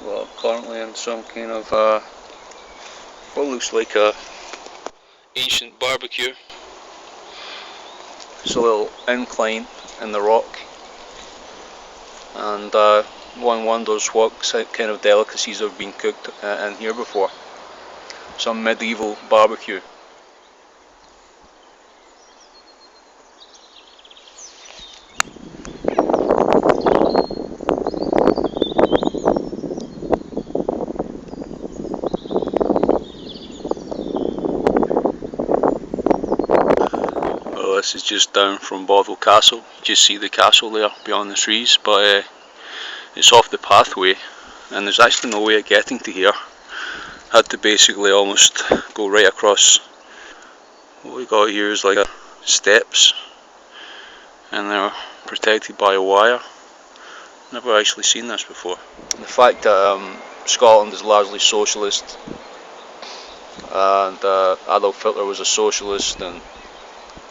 Well, currently in some kind of what looks like a ancient barbecue. It's a little incline in the rock, and one wonders what kind of delicacies have been cooked in here before. Some medieval barbecue. Well, this is just down from Bothwell Castle. You just see the castle there beyond the trees, but it's off the pathway, and there's actually no way of getting to here. Had to basically almost go right across. What we got here is like steps, and they're protected by a wire. Never actually seen this before. The fact that Scotland is largely socialist, and Adolf Hitler was a socialist, and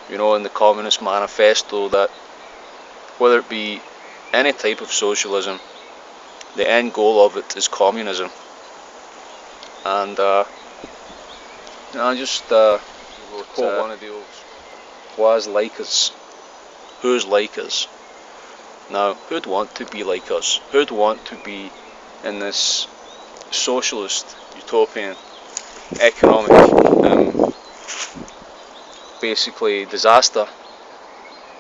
you know, in the Communist Manifesto, that whether it be any type of socialism, the end goal of it is communism. And I just quote one of those: "Was like us? Who's like us?" Now, who'd want to be like us? Who'd want to be in this socialist utopian economic basically disaster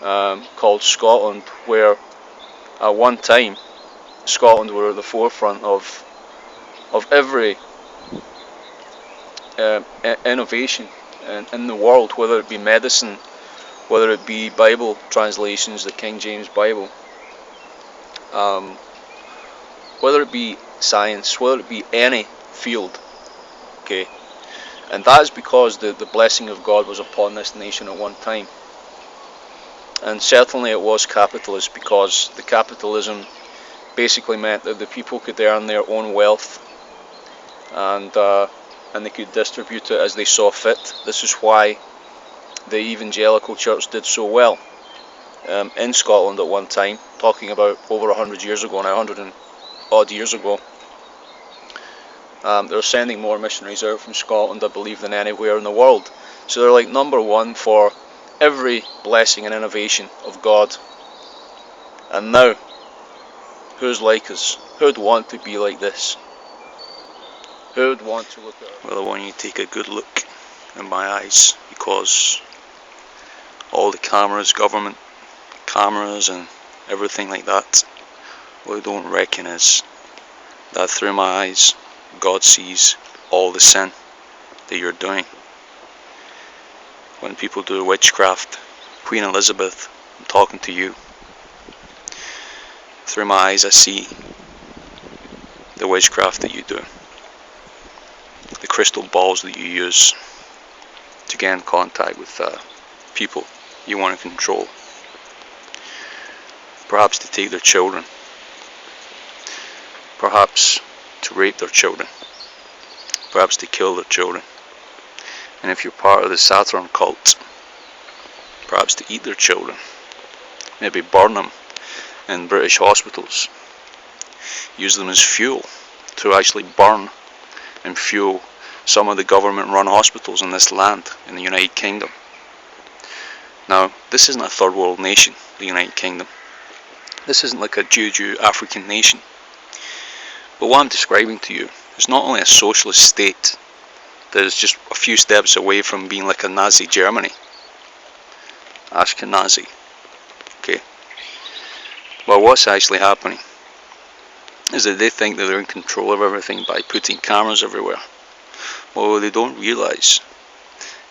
called Scotland, where at one time Scotland were at the forefront of every innovation in the world, whether it be medicine, whether it be Bible translations, the King James Bible, whether it be science, whether it be any field, okay. And that is because the blessing of God was upon this nation at one time. And certainly it was capitalist, because the capitalism basically meant that the people could earn their own wealth, and they could distribute it as they saw fit. This is why the evangelical church did so well in Scotland at one time, talking about over 100 years ago now, 100 and odd years ago. They're sending more missionaries out from Scotland, I believe, than anywhere in the world. So they're like number one for every blessing and innovation of God. And now, who's like us? Who'd want to be like this? Who'd want to look at us? Well, I want you to take a good look in my eyes, because all the cameras, government cameras and everything like that, what they don't reckon is that through my eyes, God sees all the sin that you're doing. When people do witchcraft, Queen Elizabeth, I'm talking to you. Through my eyes I see the witchcraft that you do, the crystal balls that you use to get in contact with people you want to control, perhaps to take their children, perhaps to rape their children, perhaps to kill their children, and if you're part of the Saturn cult, perhaps to eat their children, maybe burn them in British hospitals, use them as fuel to actually burn and fuel some of the government run hospitals in this land, in the United Kingdom. Now, this isn't a third world nation, the United Kingdom. This isn't like a Jew African nation. But what I'm describing to you is not only a socialist state that is just a few steps away from being like a Nazi Germany, Ashkenazi, okay? But what's actually happening is that they think that they're in control of everything by putting cameras everywhere. Well, what they don't realize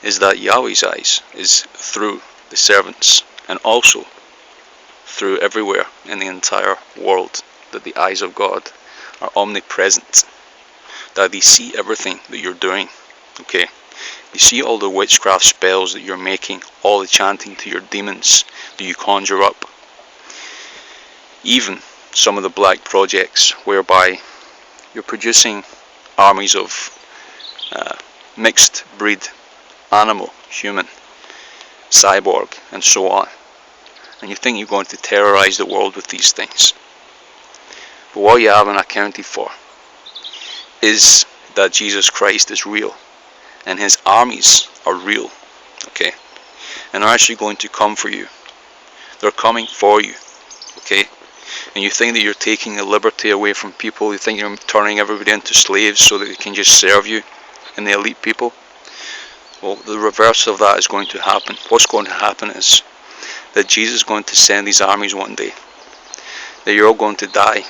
is that Yahweh's eyes is through the servants, and also through everywhere in the entire world, that the eyes of God are omnipresent, that they see everything that you're doing, okay? You see all the witchcraft spells that you're making, all the chanting to your demons that you conjure up, even some of the black projects whereby you're producing armies of mixed breed, animal, human, cyborg, and so on, and you think you're going to terrorize the world with these things. But what you haven't accounted for is that Jesus Christ is real, and his armies are real, okay? And are actually going to come for you. They're coming for you, okay? And you think that you're taking the liberty away from people, you think you're turning everybody into slaves so that they can just serve you, and the elite people. Well, the reverse of that is going to happen. What's going to happen is that Jesus is going to send these armies one day, that you're all going to die,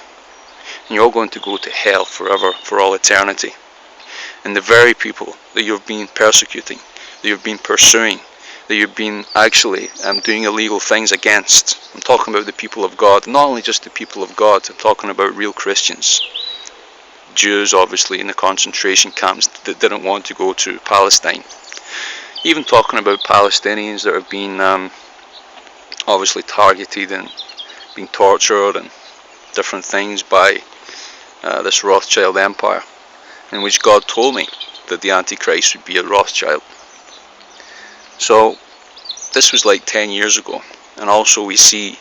and you're all going to go to hell forever, for all eternity. And the very people that you've been persecuting, that you've been pursuing, that you've been actually doing illegal things against, I'm talking about the people of God, not only just the people of God, I'm talking about real Christians. Jews, obviously, in the concentration camps that didn't want to go to Palestine. Even talking about Palestinians that have been obviously targeted and being tortured and different things by this Rothschild empire, in which God told me that the Antichrist would be a Rothschild. So this was like 10 years ago, and also we see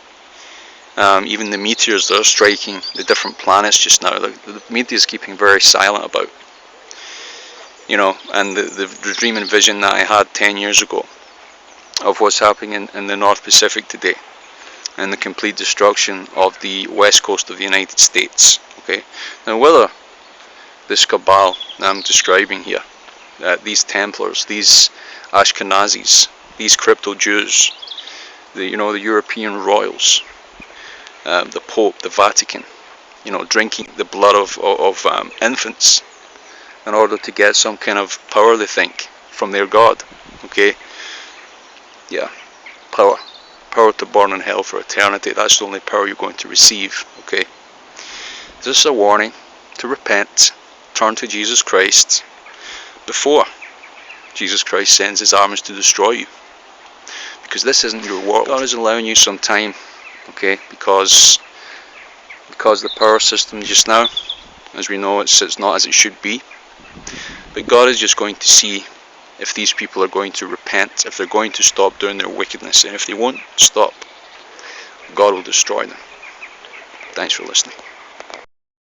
even the meteors that are striking the different planets just now, the media is keeping very silent about. You know, and the dream and vision that I had 10 years ago of what's happening in the North Pacific today, and the complete destruction of the west coast of the United States. Okay, now whether this cabal that I'm describing here, these Templars, these Ashkenazis, these crypto Jews, the European royals, the Pope, the Vatican, drinking the blood of infants in order to get some kind of power, they think, from their God. Okay, yeah, power to burn in hell for eternity. That's the only power you're going to receive. Okay, this is a warning to repent, turn to Jesus Christ before Jesus Christ sends his armies to destroy you, because this isn't your world. God is allowing you some time, okay, because the power system just now, as we know, it's not as it should be. But God is just going to see if these people are going to repent, if they're going to stop doing their wickedness, and if they won't stop, God will destroy them. Thanks for listening.